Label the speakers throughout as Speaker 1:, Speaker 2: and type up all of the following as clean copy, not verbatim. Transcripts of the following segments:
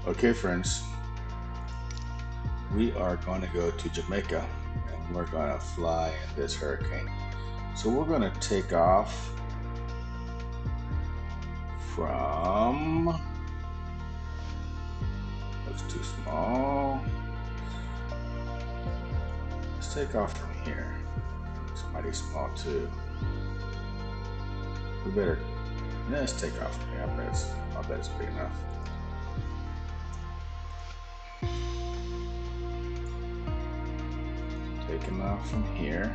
Speaker 1: Okay, friends, we are going to go to Jamaica and we're going to fly in this hurricane. So we're going to take off from, that's too small. Let's take off from here. It's mighty small too. We better, let's take off from here. I bet it's big enough. Taking off from here,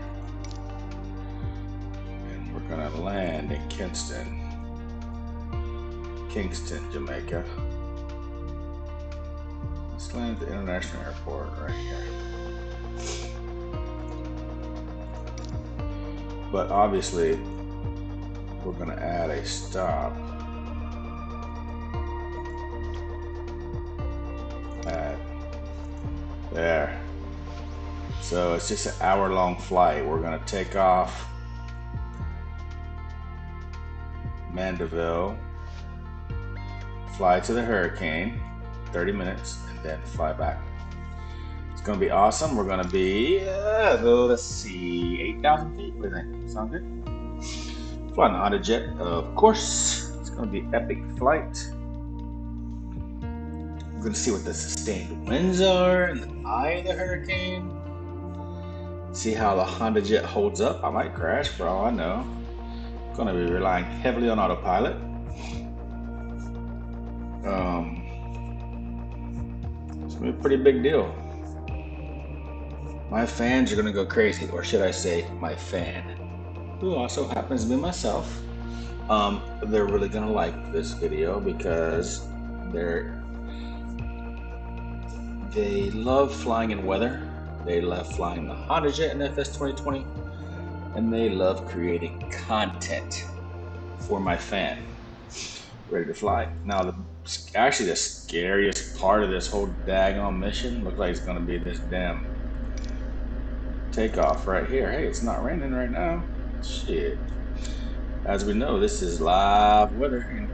Speaker 1: and we're gonna land in Kingston, Jamaica. Let's land at the international airport right here. But obviously, we're gonna add a stop at there. So it's just an hour-long flight. We're going to take off Mandeville, fly to the hurricane, 30 minutes, and then fly back. It's going to be awesome. We're going to be, let's see, 8,000 feet. What do you think? Sound good? Flying the Honda Jet, of course. It's going to be an epic flight. We're going to see what the sustained winds are in the eye of the hurricane. See how the Honda Jet holds up. I might crash for all I know. I'm gonna be relying heavily on autopilot. It's gonna be a pretty big deal. My fans are gonna go crazy, or should I say, my fan, who also happens to be myself. They're really gonna like this video because they love flying in weather. They love flying the Honda Jet in FS2020, and they love creating content for my fan. Ready to fly. Now, actually the scariest part of this whole daggone mission looks like it's going to be this damn takeoff right here. Hey, it's not raining right now. Shit. As we know, this is live weather in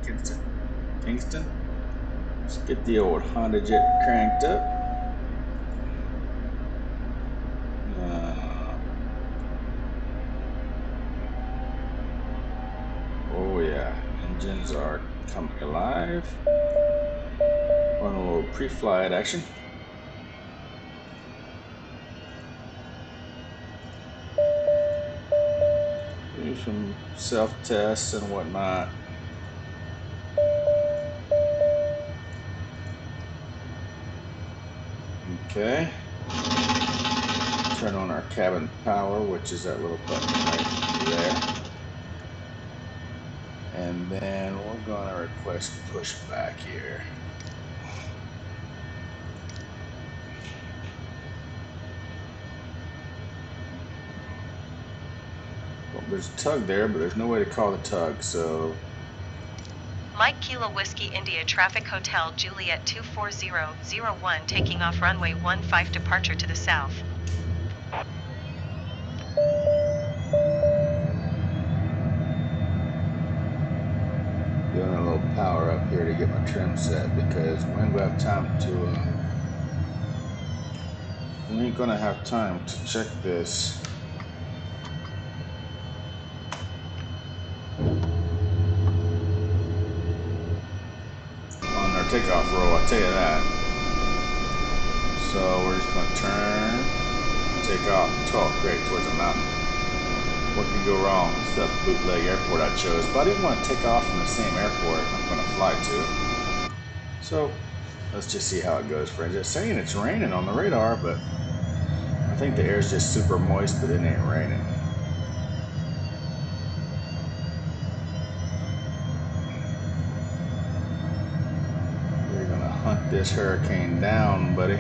Speaker 1: Kingston. Let's get the old Honda Jet cranked up. Oh yeah, engines are coming alive. On a little pre-flight action. Do some self-tests and whatnot. Okay. Turn on our cabin power, which is that little button right there. And then we're going to request pushback here. Well, there's a tug there, but there's no way to call the tug, so...
Speaker 2: Mike Kilo Whiskey India Traffic Hotel Juliet 24001 taking off runway 15 departure to the south.
Speaker 1: Doing a little power up here to get my trim set because we ain't gonna have time to check this. On our takeoff roll, I'll tell you that. So we're just gonna turn, take off, great, towards the mountain. What could go wrong? It's the bootleg airport I chose, but I didn't want to take off from the same airport I'm going to fly to. So let's just see how it goes, friends. It's saying it's raining on the radar, but I think the air is just super moist, but it ain't raining. We're going to hunt this hurricane down, buddy.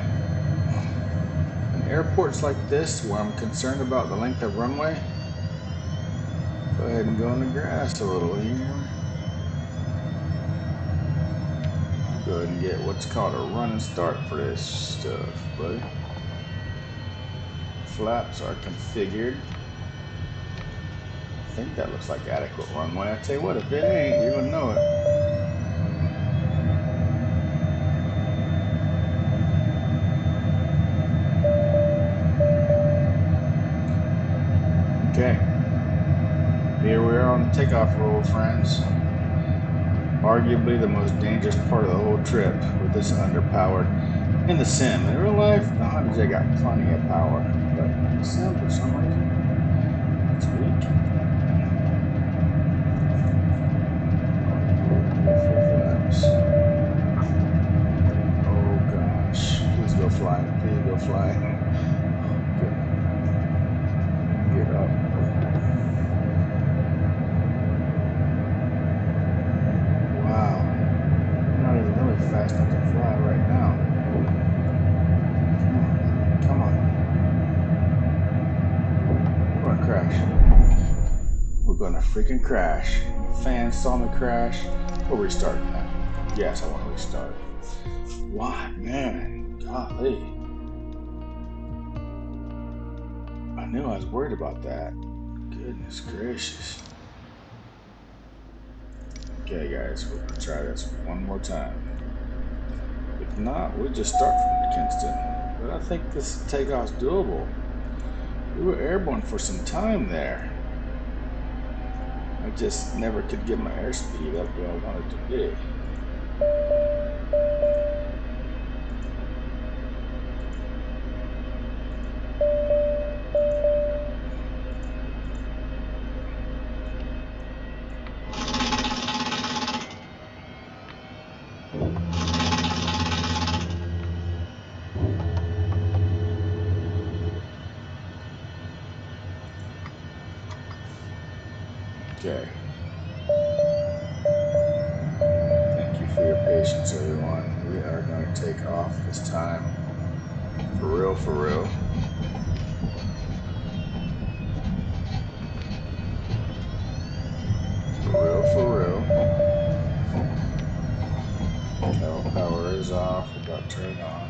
Speaker 1: In airports like this, where I'm concerned about the length of runway, go ahead and go in the grass a little here. Go ahead and get what's called a run and start for this stuff, buddy. Flaps are configured. I think that looks like adequate runway. I tell you what, if it ain't, you're gonna know it. takeoff roll, friends. Arguably the most dangerous part of the whole trip with this underpowered. In the sim, in real life, the HJ got plenty of power, but in the sim, for some reason, it's weak. Full flaps. Oh gosh, please go fly, please go fly. Get up. Wow, I'm not even really fast enough to fly right now. Come on. We're gonna crash. We're gonna freaking crash. Fans saw me crash. We'll restart that. Yes, I want to restart. Why, man? Golly. I knew I was worried about that. Goodness gracious. Okay, guys, we're gonna try this one more time. If not, we'll just start from Kinston. But I think this takeoff's doable. We were airborne for some time there. I just never could get my airspeed up where I wanted to be. Okay. Thank you for your patience, everyone. We are going to take off this time. For real, for real. For real, for real. Tail power is off. We're about to turn it on.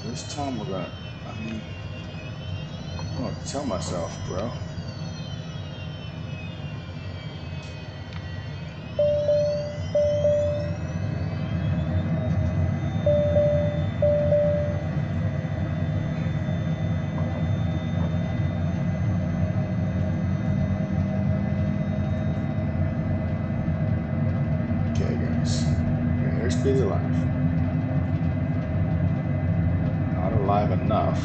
Speaker 1: This time we're gonna, I'm gonna tell myself, bro. Okay, guys. Okay, airspeed's alive. Not alive enough.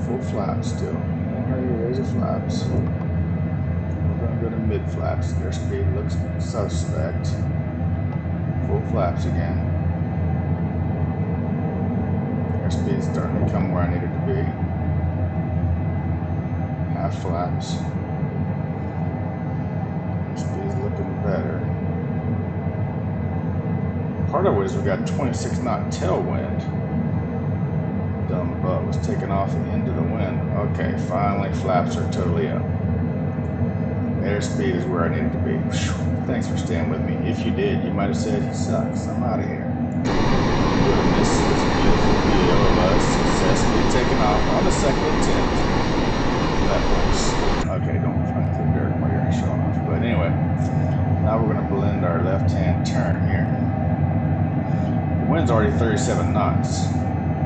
Speaker 1: Full flaps still. Don't hurry, raise the flaps. We're gonna go to mid flaps. Airspeed looks suspect. Full flaps again. Airspeed's starting to come where I need it to be. Half flaps. Airspeed's looking better. Part of it is we got 26 knot tailwind. Dumb butt was taking off into the wind. Okay, finally flaps are totally up. Airspeed is where I needed to be. Thanks for staying with me. If you did, you might have said he sucks. I'm out of here. This is a beautiful video of us successfully taking off on the second attempt. That was okay. Don't fly through dirt while you're showing off. But anyway, now we're going to blend our left-hand turn here. The wind's already 37 knots.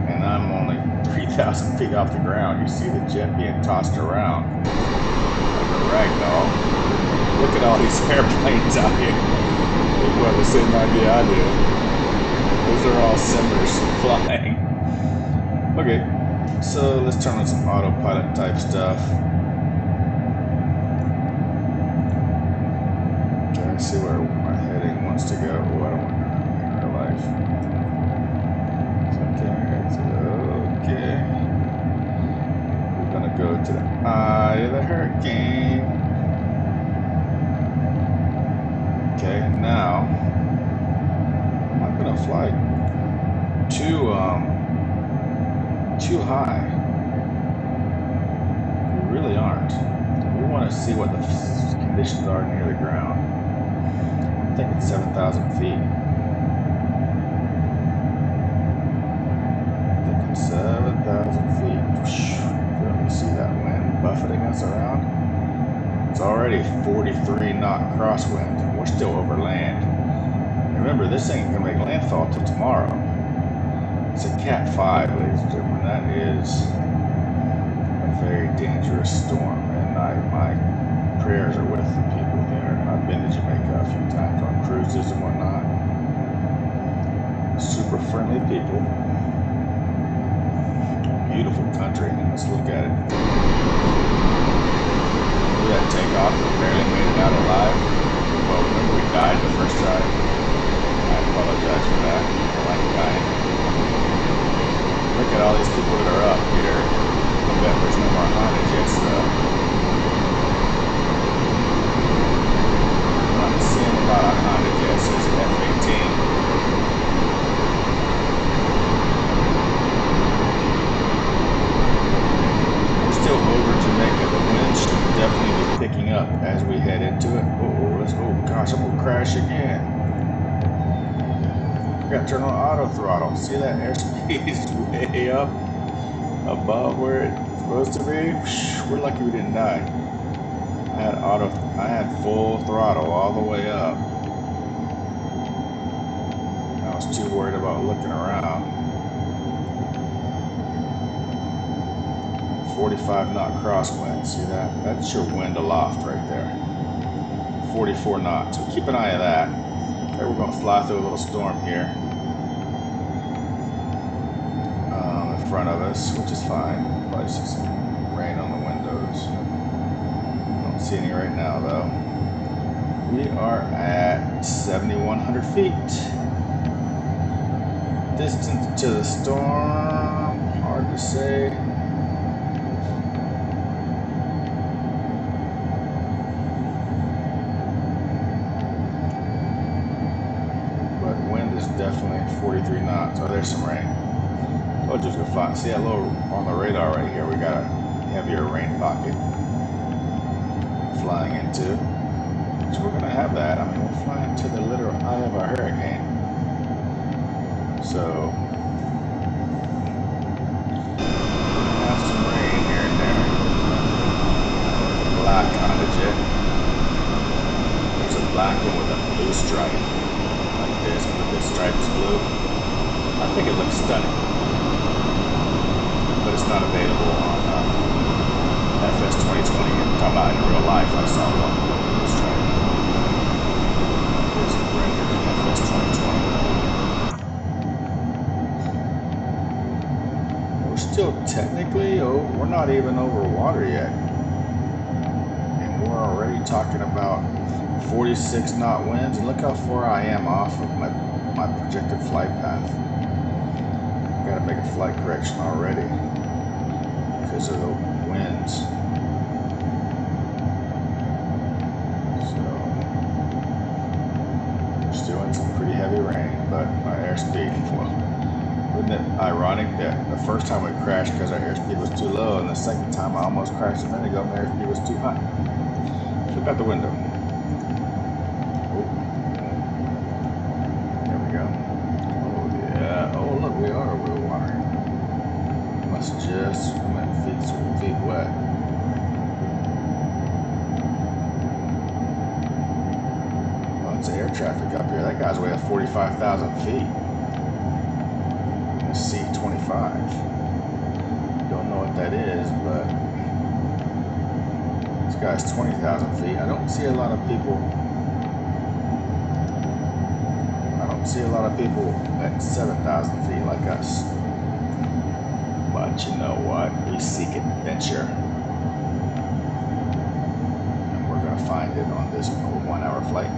Speaker 1: And I'm only 3,000 feet off the ground. You see the jet being tossed around like a rag doll. Look at all these airplanes out here. They have the same idea I do. Those are all simmers flying. Okay, so let's turn on some autopilot type stuff. Okay, I see where my heading wants to go. Oh, I don't want to in real life. Okay. We're gonna go to the eye of the hurricane. Okay, now my to fly too high. We really aren't. We want to see what the conditions are near the ground. I'm thinking 7,000 feet. 7,000 feet. Let me see that wind buffeting us around. It's already 43 knot crosswind. We're still over land. Remember, this ain't gonna make landfall till tomorrow. It's a Cat 5, ladies and gentlemen. That is a very dangerous storm, and my prayers are with the people there. I've been to Jamaica a few times on cruises and whatnot. Super friendly people. Beautiful country. Let's look at it. Look at that takeoff. We barely made it out alive. Well, remember we died the first try. I apologize for that. I like dying. Look at all these people that are up here. I bet there's no more Honda jets though. I'm not seeing a lot of Honda jets. It's F-18. Still over Jamaica. The wind should definitely be picking up as we head into it. Oh gosh, I'm gonna crash again. Forgot to turn on auto throttle. See that airspeed is way up above where it's supposed to be. We're lucky we didn't die. I had full throttle all the way up. I was too worried about looking around. 45 knot crosswind, see that? That's your wind aloft right there. 44 knots, so keep an eye on that. Okay, we're gonna fly through a little storm here. In front of us, which is fine. Probably see some rain on the windows. Don't see any right now though. We are at 7,100 feet. Distance to the storm, hard to say. Definitely 43 knots. Oh, there's some rain. Told you it was gonna fly. See that little on the radar right here? We got a heavier rain pocket flying into. So we're gonna have that. I mean, we're flying to the literal eye of a hurricane. So have some rain here and there. Black Honda jet. There's a black one with a blue stripe. This, but this stripe's blue. I think it looks stunning, but it's not available on FS2020. I'm talking about in real life. I saw one blue stripe. It's rendered in FS2020. We're still technically, we're not even over water yet, and we're already talking about 46 knot winds, and look how far I am off of my projected flight path. Got to make a flight correction already because of the winds. So we're still in some pretty heavy rain, but our airspeed, well, wasn't it ironic that the first time we crashed because our airspeed was too low, and the second time I almost crashed a minute ago, my airspeed was too high. Look out the window. We are over the water. Must just my feet wet. Well, it's air traffic up here. That guy's way at 45,000 feet. A C-25. Don't know what that is, but this guy's 20,000 feet. I don't see a lot of people. See a lot of people at 7,000 feet like us, but you know what? We seek adventure, and we're gonna find it on this 1-hour flight.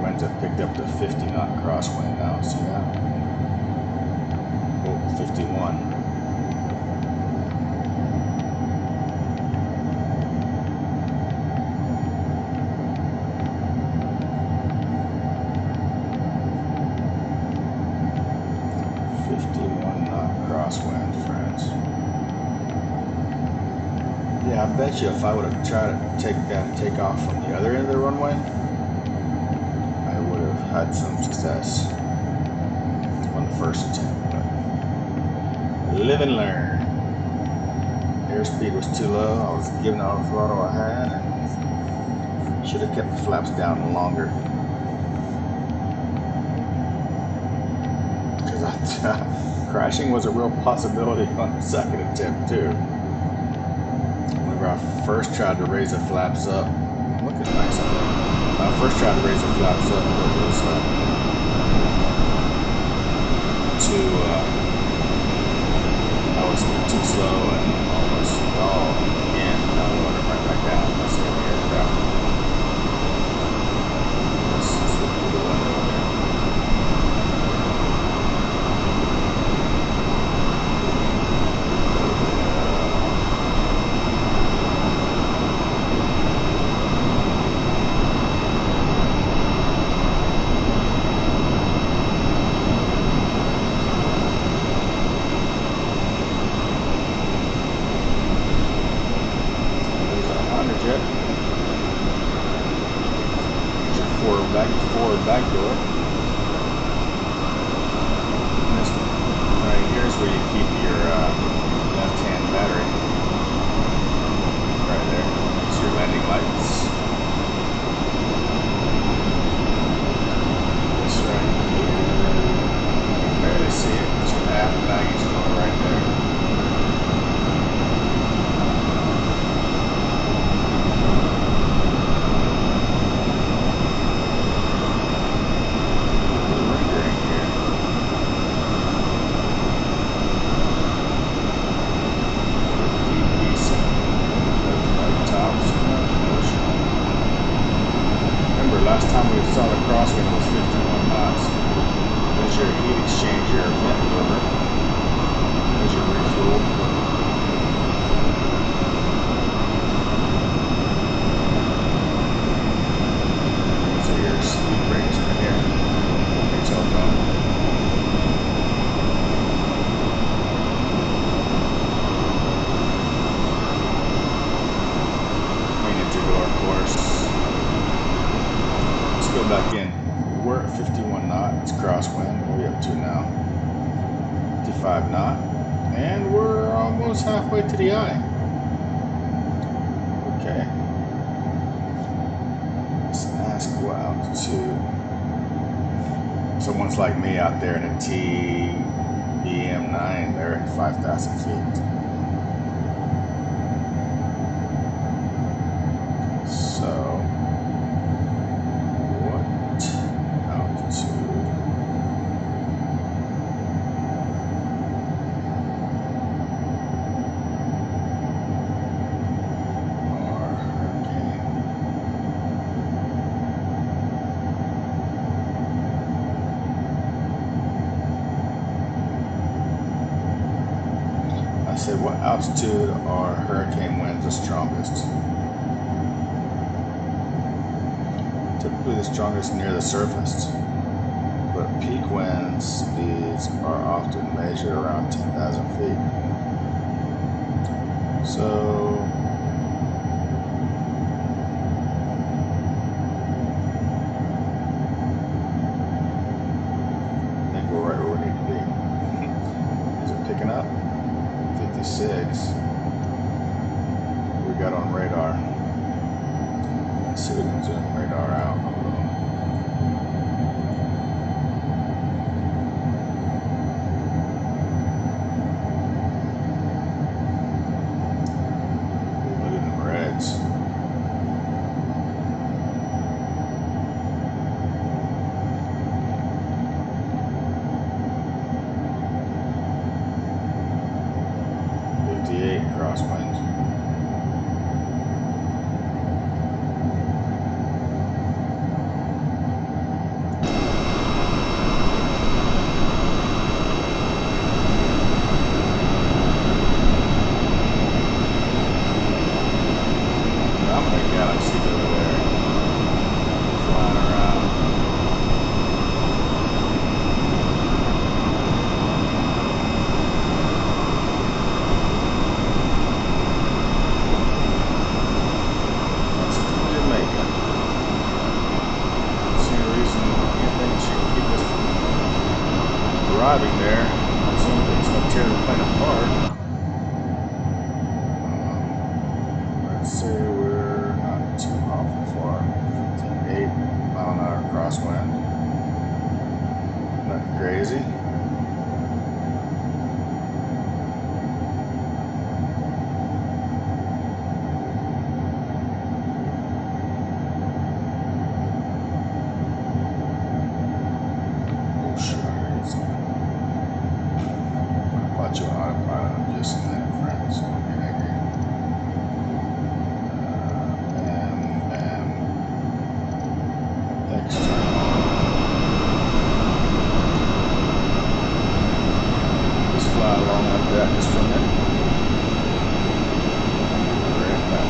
Speaker 1: Winds have picked picked up the 50 knot crosswind now. See that? Oh, 51. Crosswind, friends. Yeah, I bet you if I would have tried to take off from the other end of the runway, I would have had some success on the first attempt. But live and learn. Airspeed was too low. I was giving all the throttle I had, and should have kept the flaps down longer. Because I crashing was a real possibility on the second attempt too. Whenever I first tried to raise the flaps up, look at nice. When I first tried to raise the flaps up, it was I was too slow and almost stalled again. I wanted right back down. That's the aircraft. Let's look through the window there. Forward back door. And this right here is where you keep your left-hand battery. Right there. It's your landing lights. This right here. You can barely see it. It's your aft baggage door right there. Last time we saw the crosswind was 51 knots. There's your heat exchanger vent mover. There's your refuel. These are your speed brakes right here. Your telephone. Manager door, of course. Go back in. We're at 51 knot. It's crosswind. What are we up to now? 55 knot. And we're almost halfway to the eye. Okay. Let's ask what altitude. Someone's like me out there in a TBM9. They're at 5,000 feet. So what altitude are hurricane winds the strongest? Typically the strongest near the surface, but peak wind speeds are often measured around 10,000 feet. So I think we're right where we need to be. Is it picking up? 56. We got on radar. Let's see if we can zoom radar out a little. Look at them reds. Crosswind. falling apart. Let's say we're not too awful far. 58-mile-an-hour crosswind. Nothing crazy. You on autopilot in just a minute, friends. Bam, bam. Next turn on. Just fly along like that just for a minute. Right back.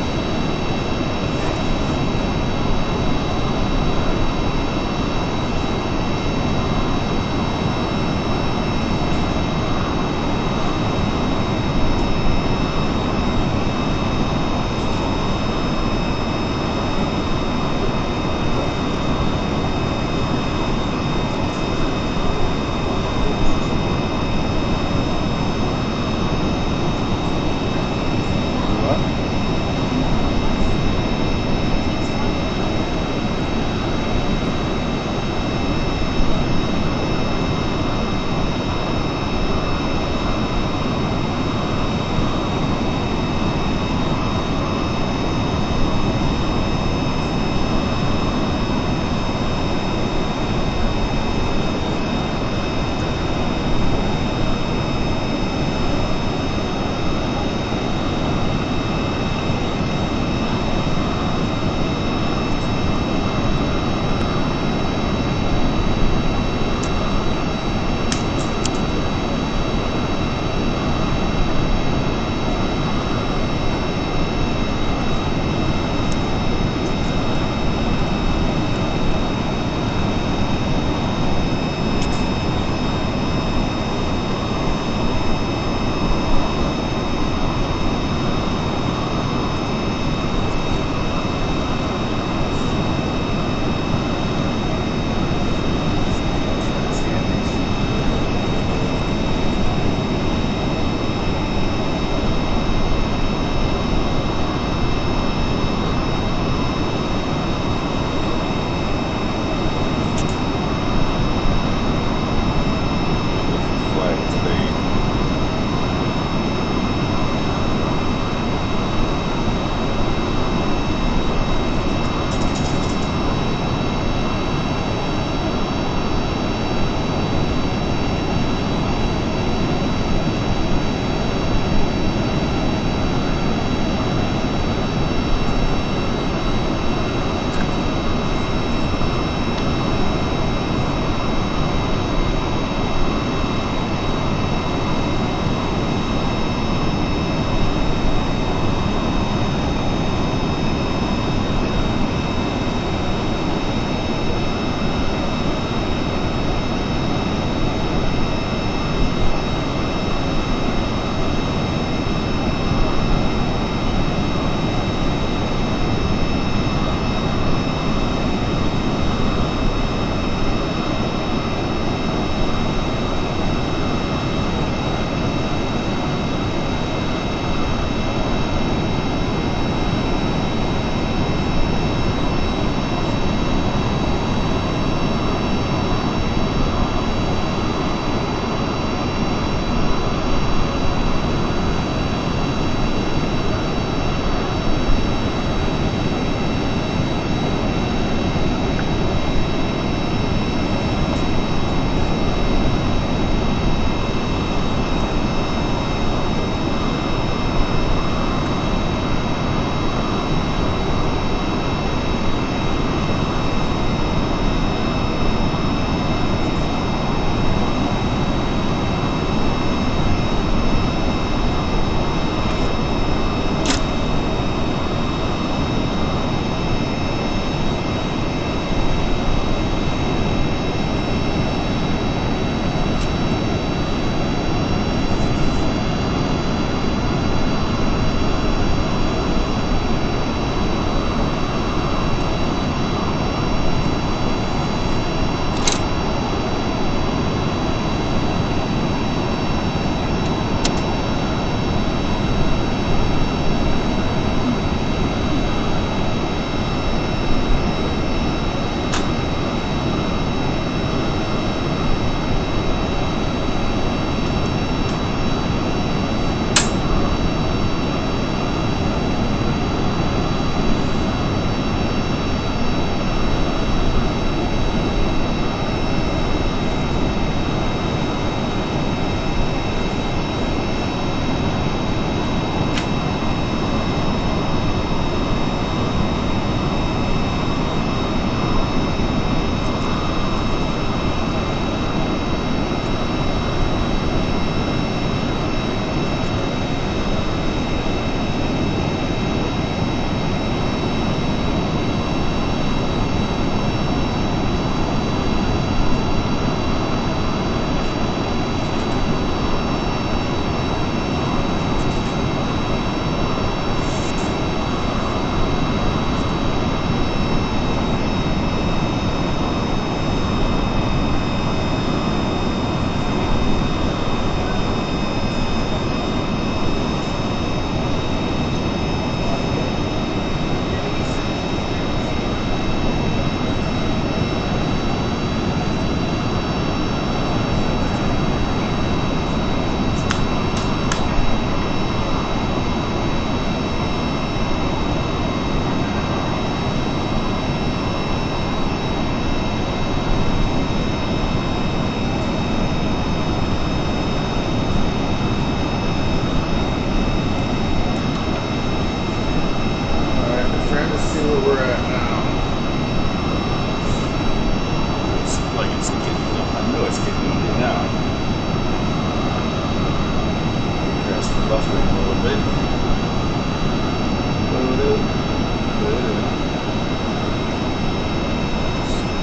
Speaker 1: buffering a little bit.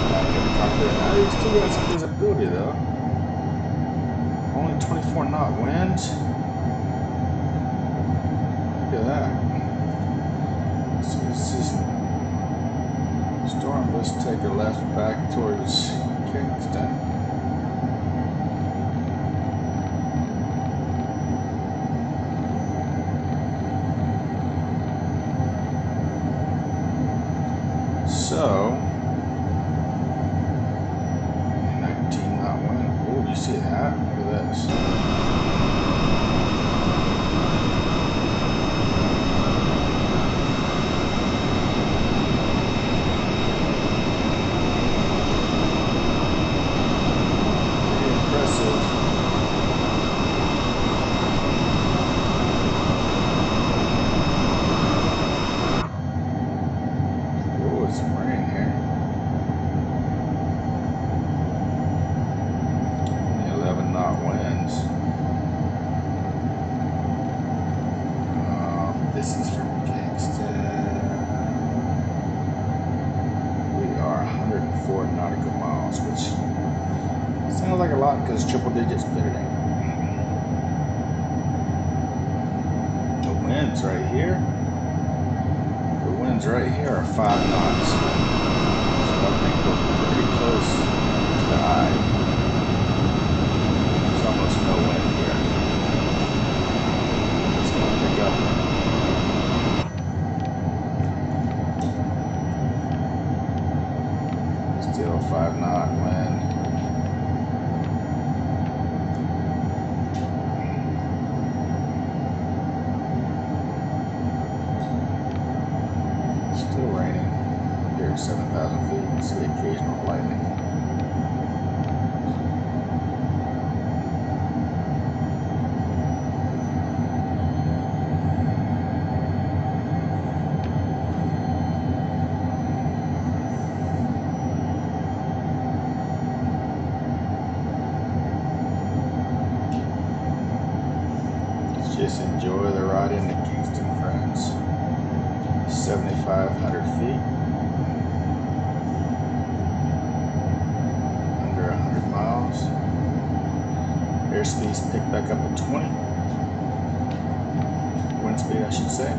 Speaker 1: Back in the cockpit. Now you still got some visibility though. Only 24 knot winds. Look at that. So this is storm. Let's take a left back towards Kingston. So 19 knot wind. Oh, do you see that? Look at this. This is from Kingston. We are 104 nautical miles, which sounds like a lot because triple digits, but it ain't. The winds right here. The winds right here are 5 knots. So I think we're pretty close to the eye. There's almost no wind here. It's going to pick up. Still 5 knot wind. Still raining. Here at 7,000 feet. See occasional lightning. Just enjoy the ride into Kingston, friends. 7,500 feet. Under 100 miles. Airspeed's picked back up to 20. Wind speed, I should say.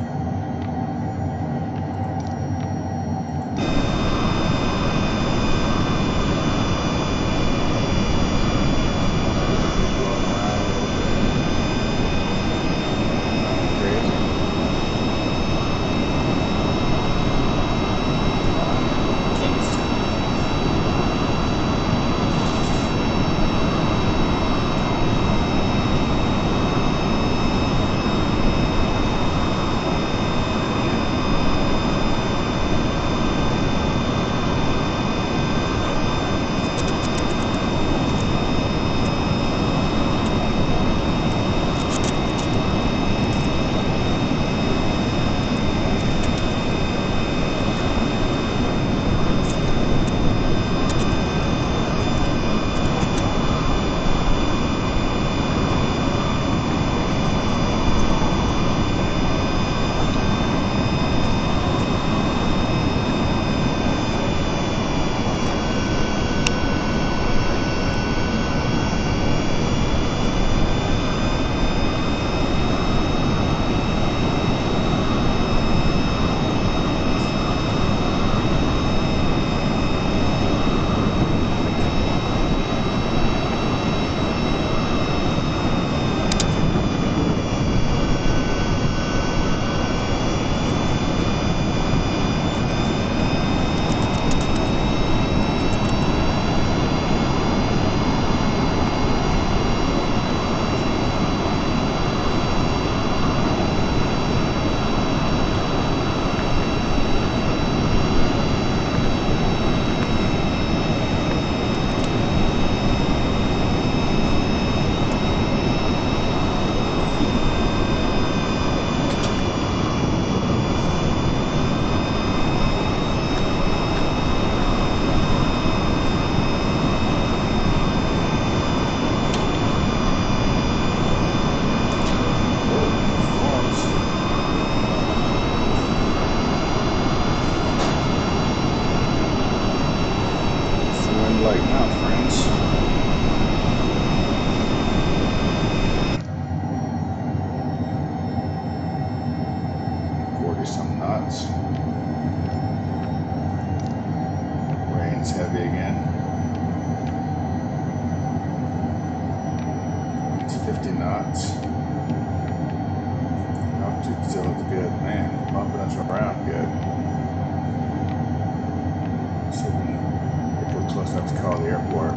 Speaker 1: call the airport.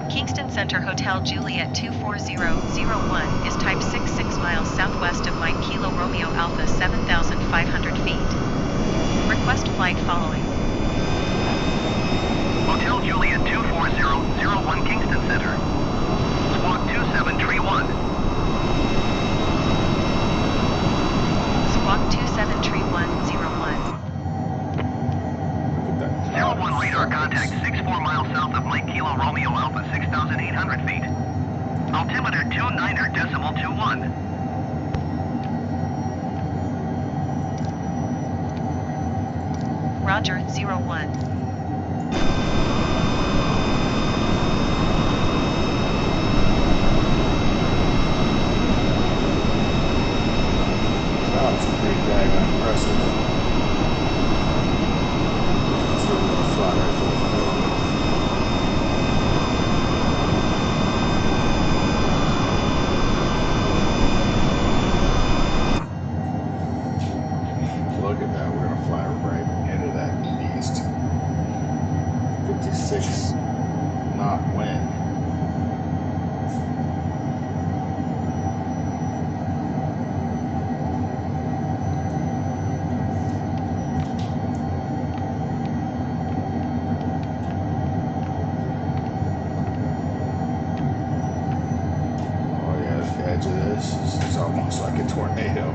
Speaker 2: Kingston Center Hotel Juliet 24001 is type 66 miles southwest of Mike Kilo Romeo Alpha 7,500 feet. Request flight following.
Speaker 3: Hotel Juliet 24001 Kingston Center. Squawk 2731.
Speaker 2: Squawk 273101.
Speaker 3: 01 radar contact 64 miles south of Mike Kilo Romeo Alpha 6,800 feet. Altimeter 29.21.
Speaker 2: Roger, 01.
Speaker 1: Wow, it's pretty daggone impressive. It's really gonna fly right through the middle. Look at that, we're gonna fly right into that beast. 56 knot wind. Oh yeah, the edge of this is almost like a tornado.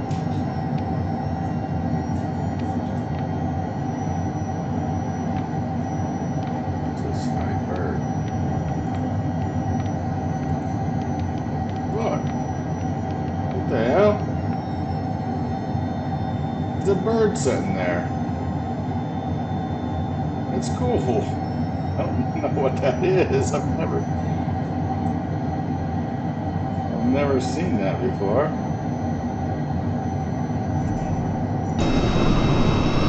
Speaker 1: What the hell? There's a bird sitting there. That's cool. I don't know what that is. I've never seen that before.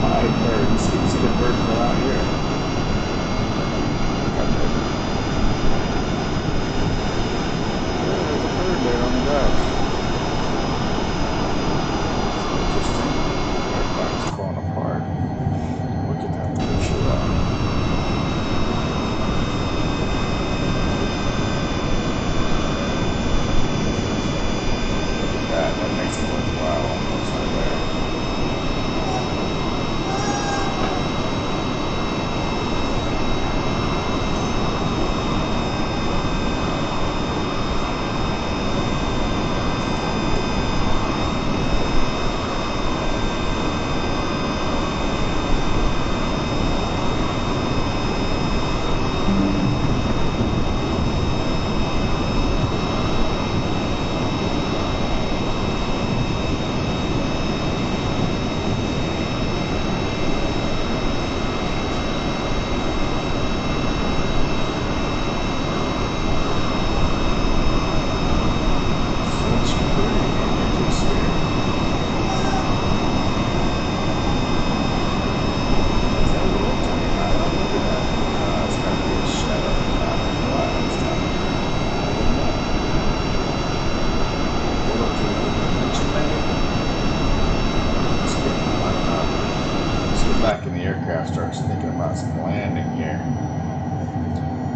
Speaker 1: My bird. See the bird from out here. There's a bird there on the dash. Everybody's falling apart. Look at that picture of that. Look at that. That makes it worthwhile almost right there. Back in the aircraft, starts thinking about some landing here.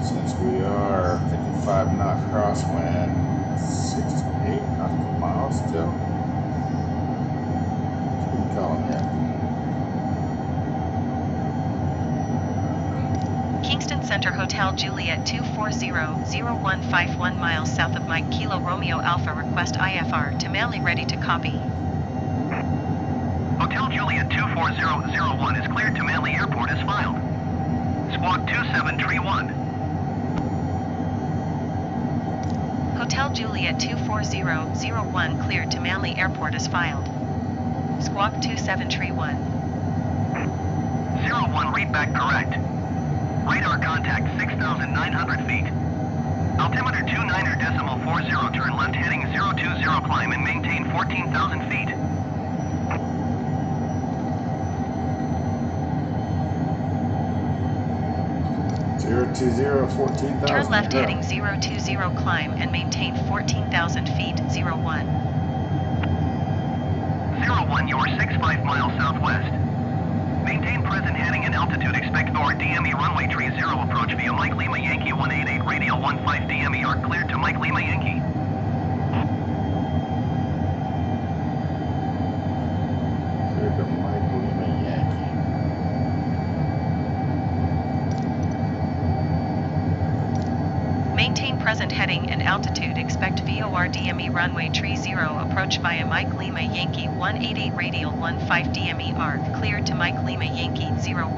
Speaker 1: Since we are 55 knot crosswind, 6 to 8 nautical miles still. What do you call them here?
Speaker 2: Kingston Center Hotel Juliet 24001 51 miles south of Mike Kilo Romeo Alpha. Request IFR to Manly, ready to copy.
Speaker 3: Hotel Juliet 24001 is cleared to Manly Airport as filed. Squawk 2731.
Speaker 2: Hotel Juliet 24001 cleared to Manly Airport as filed. Squawk 2731.
Speaker 3: 01, read back correct. Radar contact 6,900 feet. Altimeter 29.40, turn left heading 020, climb and maintain 14,000 feet.
Speaker 1: 020, 14,000.
Speaker 2: Turn left heading 020, climb and maintain 14,000 feet, 01.
Speaker 3: 01, you're 65 miles southwest. Maintain present heading and altitude. Expect or DME runway 30 approach via Mike Lima Yankee 188 radial 15 DME are cleared to Mike Lima Yankee.
Speaker 1: Cleared to Mike Lima Yankee.
Speaker 2: Maintain present heading and altitude. Expect VOR DME runway 30 approach via Mike Lima Yankee 188 radial 15 DME arc cleared to Mike Lima Yankee 01.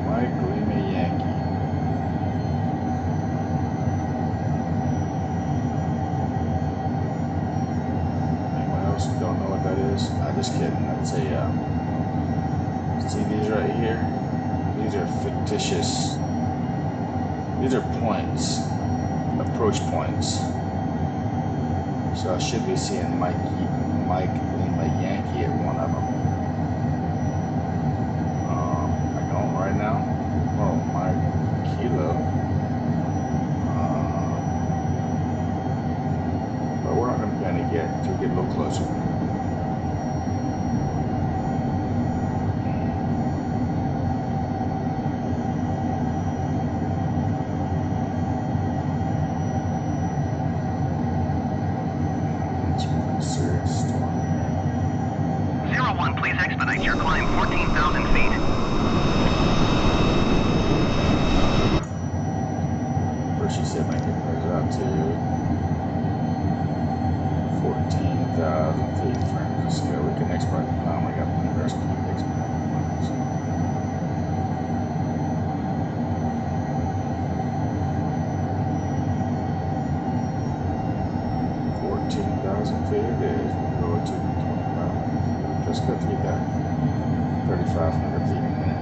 Speaker 1: Mike Lima Yankee. Anyone else who don't know what that is? I'm just kidding. That's a see these right here? These are fictitious. These are points, approach points. So I should be seeing Mike Lima Yankee at one of them. Am I going right now? Oh, Mike Kilo. But we're not going to get until we get a little closer.
Speaker 3: Your climb 14,000 feet.
Speaker 1: First she said make it goes out to 14,000 feet. Let's go. We can expedite the climb. We got plenty of rest to expedite the climb. 14,000 feet it is. We'll go to 25. Let's go through that. 3,500 feet a minute.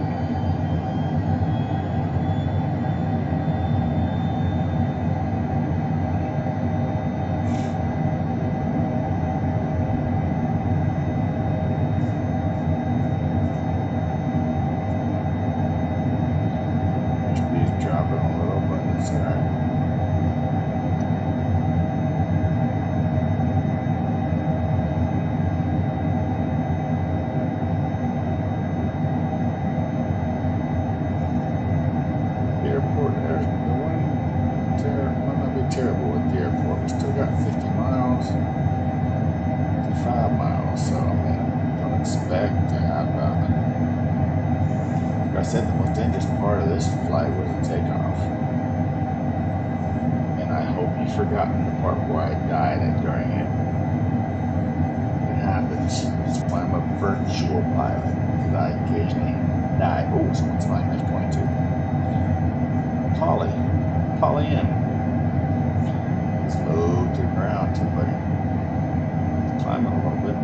Speaker 1: Speed dropping a little, but it's alright. Terrible at the airport. We still got 50 miles, 55 miles, so I mean, don't expect to have like I said, the most dangerous part of this flight was the takeoff. And I hope you've forgotten the part where I died during it. It happens. That's why I'm a virtual pilot, because I occasionally die. Oh, someone's flying FS2020. Polly in. Slow to the ground too, buddy. Climbing a little bit.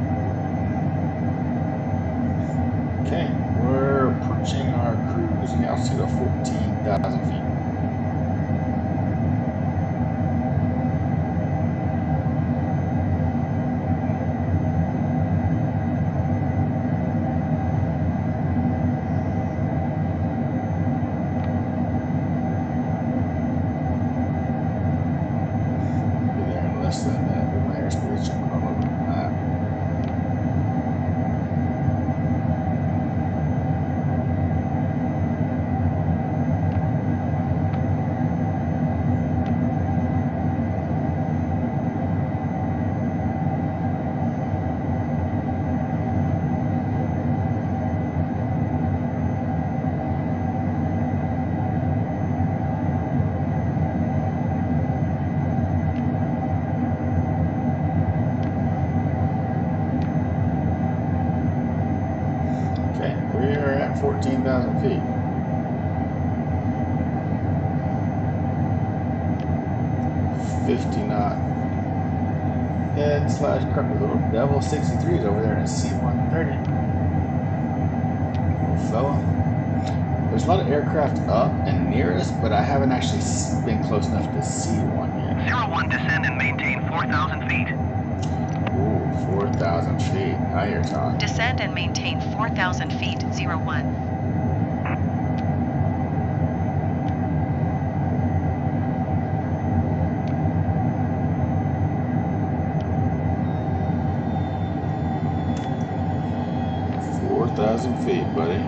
Speaker 1: Okay, we're approaching our cruising altitude of 14,000 feet. Less than that, with my airspeed jumping all over the map. Okay, we are at 14,000 feet. .50 head slash crappy little Devil 63s over there in a C-130. Little fella. There's a lot of aircraft up and near us, but I haven't actually been close enough to see one yet.
Speaker 3: 01, descend and maintain 4,000 feet.
Speaker 1: Ooh, 4,000 feet. Now you're talking.
Speaker 2: Descend and maintain 4,000 feet, 01.
Speaker 1: 4,000 feet, buddy.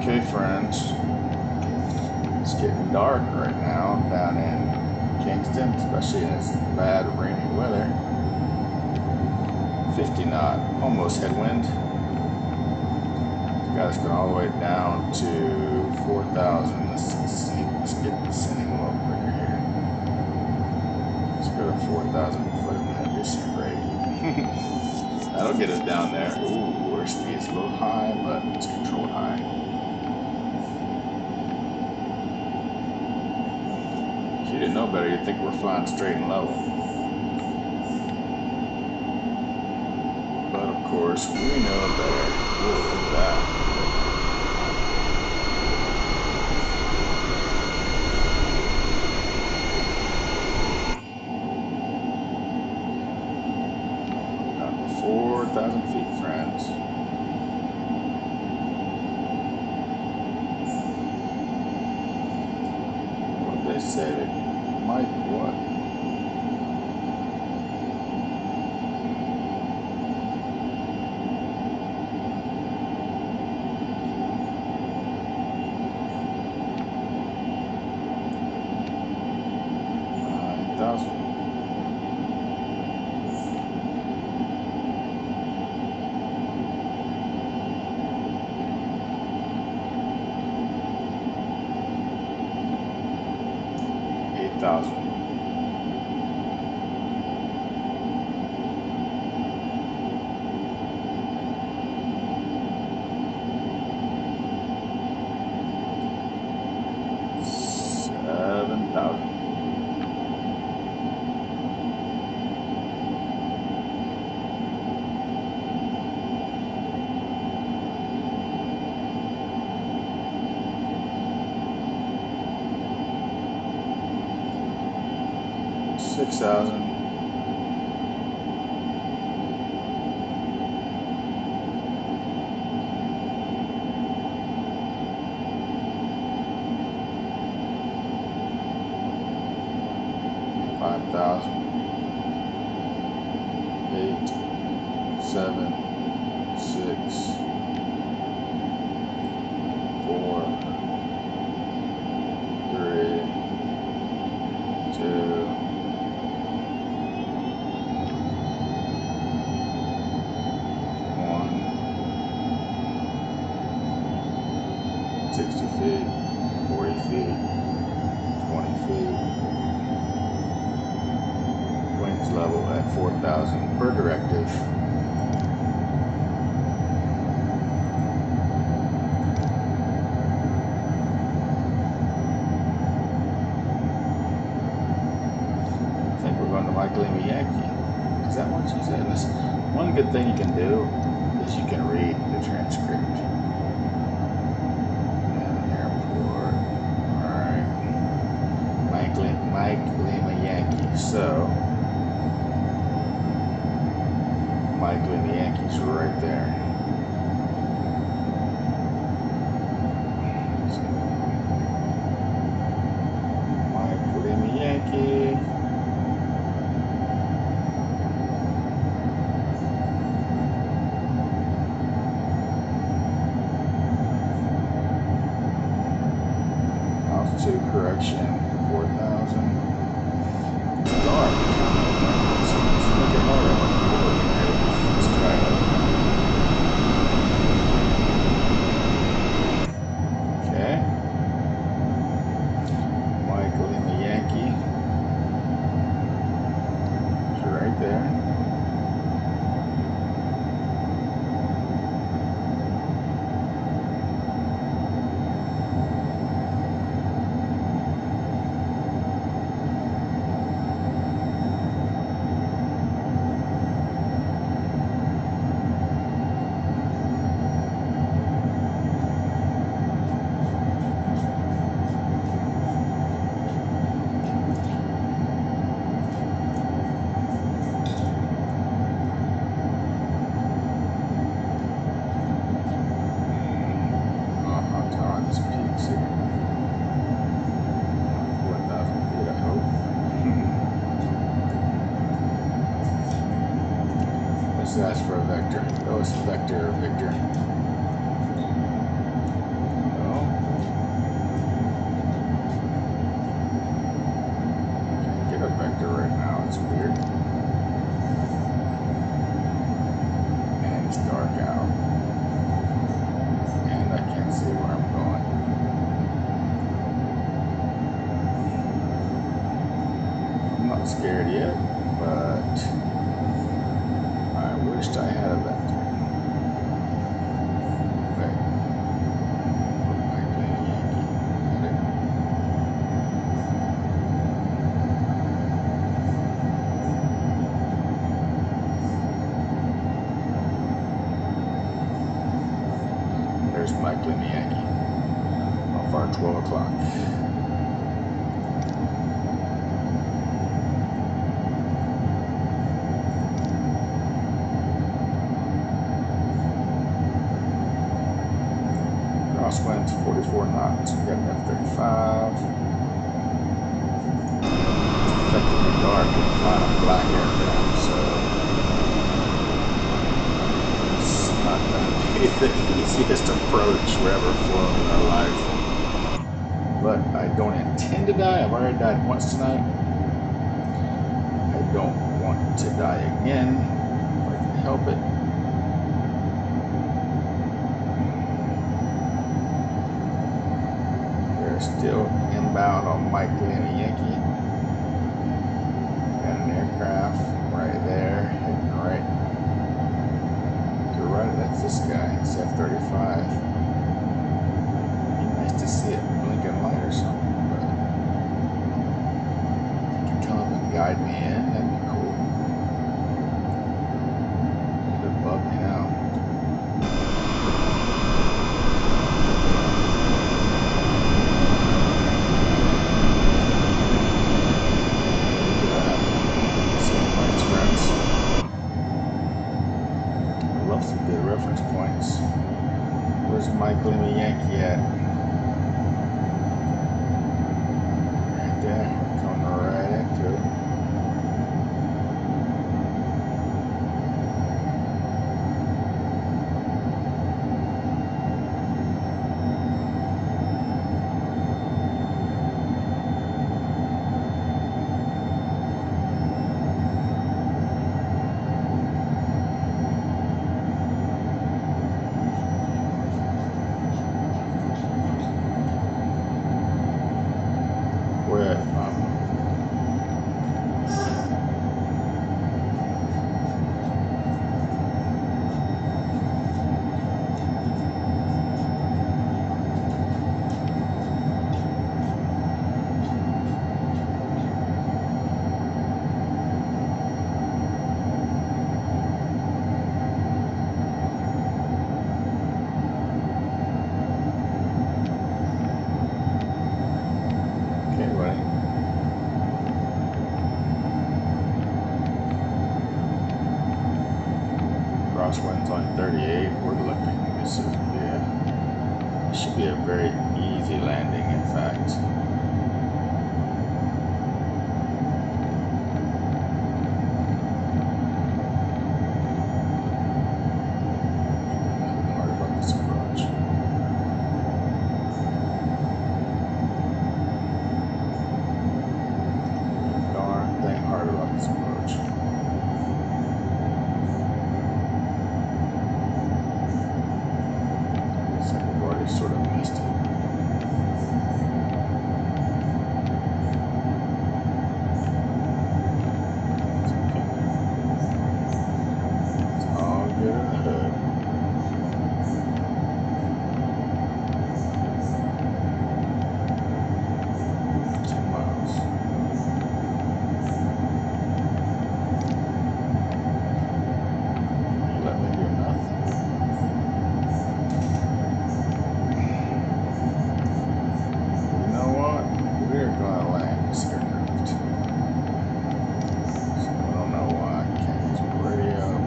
Speaker 1: Okay, friends, it's getting dark right now down in Kingston, especially in this bad rainy weather. 50 knot, almost headwind. Got us going all the way down to 4,000. Let's see, let's get descending a little quicker here. Let's go to 4,000 foot a minute descent rate. That'll get us down there. Ooh, our speed's a little high, but it's controlled high. If you didn't know better, you'd think we're flying straight and level. But of course, we know better. Whoa, look at that. Down to 4,000 feet, friends. What they said, it might what? $6,000. $5,000. 8, 7, 6, 4, 3, 2. Feet, 40 feet, 20 feet. Winds level at 4,000 per directive. I think we're going to Mike Lima Yankee. Is that what she said? This one good thing you can do is you can read the transcript. Mike Lima Yankee. So, Mike Lima Yankee's right there. So, Mike Lima Yankee. Altitude correction. 4,000. It's dark. It's looking harder. Let's try it. Okay. Mike Lima Yankee. It's right there. Let's ask for a vector. Oh, it's vector or Victor. No. Can't get a vector right now. It's weird. And it's dark out. And I can't see where I'm going. I'm not scared yet, but I wished I had a vector. Okay. There's Mike Lima Yankee off our 12 o'clock. Crosswinds 44 knots. We got an F-35. It's effectively dark and flying a black aircraft, so it's not going to be the easiest approach we've ever flown in our life. But I don't intend to die. I've already died once tonight. I don't want to die again if I can help it. Still inbound on Mike Lima Yankee. Got an aircraft right there, heading right to the right. That's this guy. It's F-35. Be nice to see it blinking light or something, but if you could come and guide me in, that'd be cool. It's above me now. Some good reference points. Where's Mike Lima Yankee at? Right there. Coming right into it. Where okay, buddy. Crosswinds on 38. We're looking. This should be a very easy landing, in fact. Nothing hard about this approach. Darn thing hard about this approach. Sort of missed it. It's okay. It's all good in the hood. Let me do nothing. We're gonna land this aircraft. So I don't know why I can't use my radio. I'm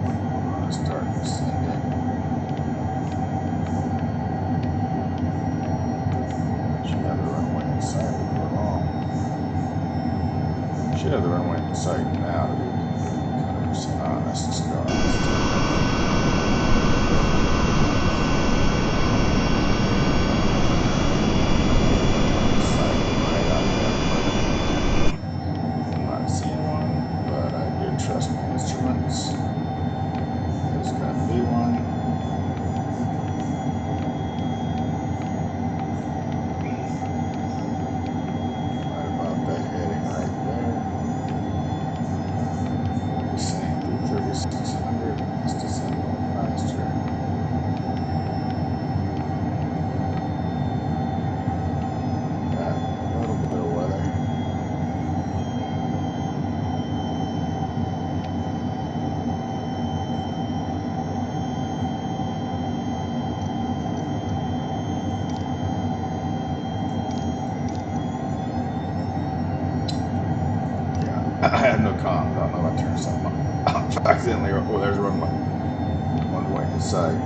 Speaker 1: gonna start descending. Should have the runway in sight before long. Should have the runway in sight now, to be 100% honest. Let's go. FS2020.com. I don't know if I turned something off accidentally. Oh, there's runway. Runway inside.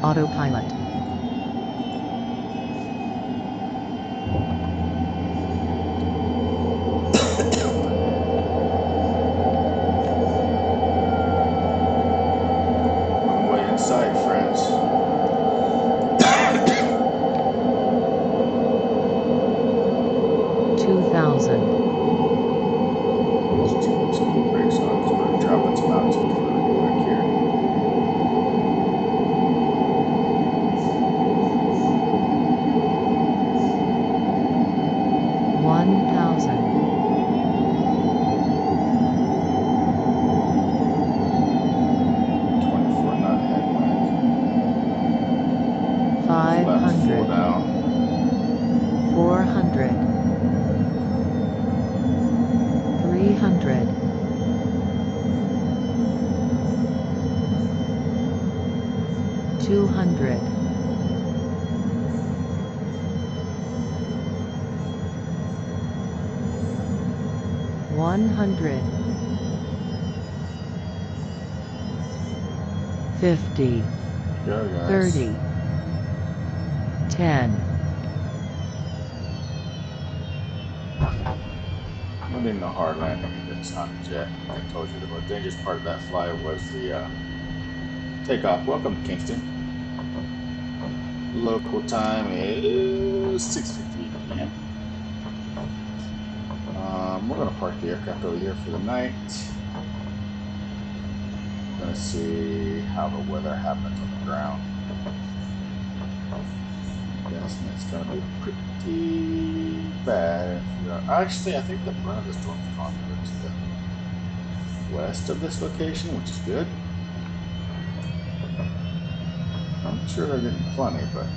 Speaker 2: Autopilot.
Speaker 1: Runway inside, friends.
Speaker 2: 2,000.
Speaker 1: Some brakes on because we're dropping some altitude before we get back here.
Speaker 2: Fifty.
Speaker 1: Go, guys.
Speaker 2: 30. 10.
Speaker 1: We didn't know hard landing into this Honda jet. Like I told you, the most dangerous part of that flight was the takeoff. Welcome to Kingston. Local time is 6:58 p.m. We're going to park the aircraft over here for the night. We're going to see how the weather happens on the ground. I'm guessing it's going to be pretty bad. Actually, I think the brunt of the storm is going to the west of this location, which is good. I'm sure they're getting plenty, but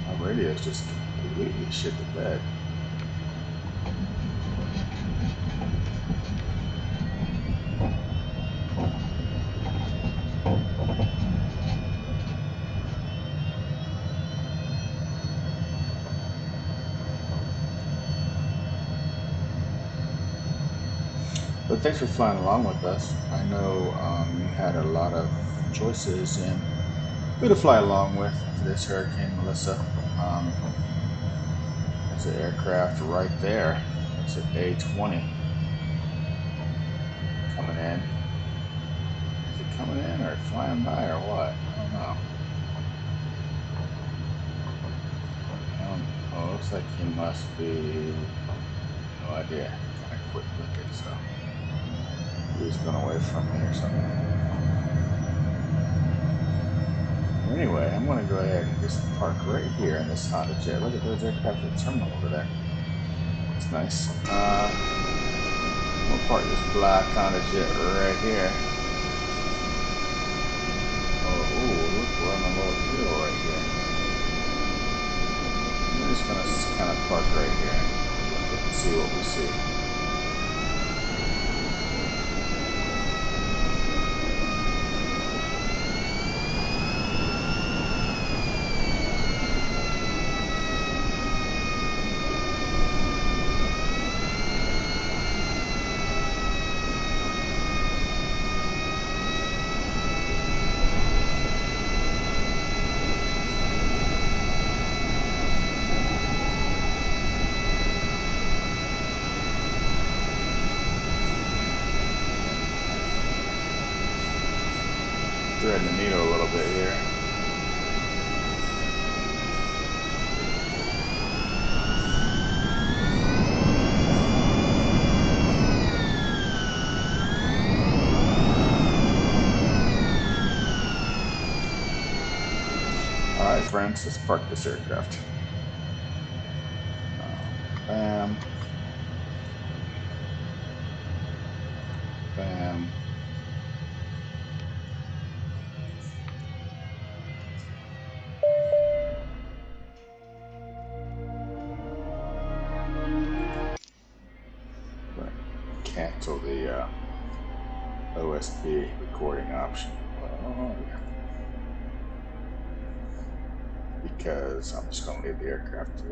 Speaker 1: my radio's just completely shit the bed. But thanks for flying along with us. I know you had a lot of choices in who to fly along with for this Hurricane Melissa. There's an aircraft right there. It's an A20 coming in. Is it coming in or flying by or what? I don't know. Oh, looks like he must be, no idea. Kind of quick looking, so he's going away from me or something. Anyway, I'm going to go ahead and just park right here in this Honda jet. Look at those aircraft at the terminal over there. That's nice. We'll park this black Honda jet right here. Oh, ooh, look, we're on a little hill right here. I'm just going to kind of park right here and see what we see. Threading the needle a little bit here. Alright friends, let's park this aircraft. Bam. Bam. Cancel the OSB recording option. Oh, yeah. because I'm just going to leave the aircraft to